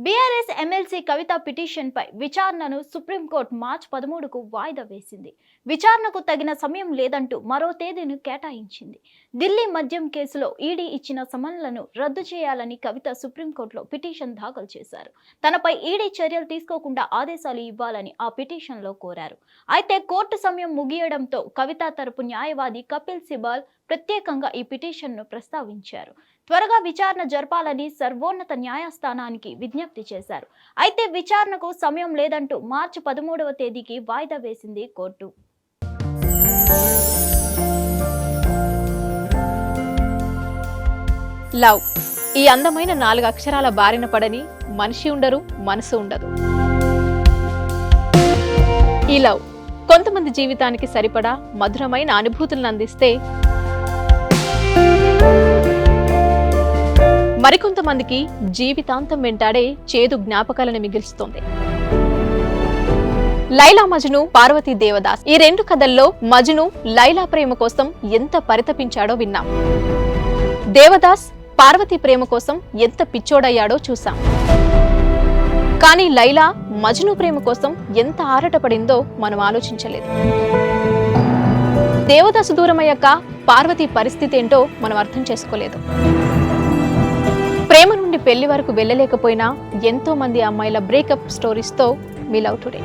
BRS MLC కవిత పిటిషన్పై విచారణను supreme court మార్చి 13కు వాయిదా వేసింది. విచారణకు తగిన సమయం లేదంటూ మరో తేదీని కేటాయించింది. ఢిల్లీ మద్యం కేసులో ఈడీ ఇచ్చిన సమన్లను రద్దు చేయాలని కవిత సుప్రీంకోర్టులో పిటిషన్ దాఖలు చేశారు. తనపై ఈడీ చర్యలు తీసుకోకుండా ఆదేశాలు ఇవ్వాలని ఆ పిటిషన్లో కోరారు. అయితే కోర్టు సమయం ముగియడంతో కవిత తరపు న్యాయవాది కపిల్ సిబాల్ ప్రత్యేకంగా ఈ పిటిషన్ను ప్రస్తావించారు. త్వరగా విచారణ జరపాలని సర్వోన్నత న్యాయస్థానానికి విజ్ఞప్తి చేశారు. అయితే విచారణకు సమయం లేదంటూ మార్చి 13వ తేదీకి వాయిదా వేసింది కోర్టు. లవ్ ఈ అందమైన 4 అక్షరాల బారిన పడని మనిషి ఉండరు, మనసు ఉండదు. ఈ లవ్ కొంతమంది జీవితానికి సరిపడా మధురమైన అనుభూతులను అందిస్తే, మరికొంతమందికి జీవితాంతం వెంటాడే చేదు జ్ఞాపకాలను మిగిల్స్తుంది. లైలా మజ్ను, పార్వతీ దేవదాస్ ఈ 2 కథల్లో మజ్ను లైలా ప్రేమ కోసం ఎంత పరితపించాడో విన్నాం. దేవదాస్ పార్వతీ ప్రేమ కోసం ఎంత పిచ్చోడయ్యాడో చూసాం. కానీ లైలా మజ్ను ప్రేమ కోసం ఎంత ఆరాటపడిందో మనం ఆలోచించలేదు. దేవదాసు దూరమయ్యాక పార్వతీ పరిస్థితి ఏంటో మనం అర్థం చేసుకోలేదు. ప్రేమ నుండి పెళ్లి వరకు వెళ్ళలేకపోయినా ఎంతో మంది అమ్మాయిల బ్రేకప్ స్టోరీస్తో మీ లవ్ టుడే.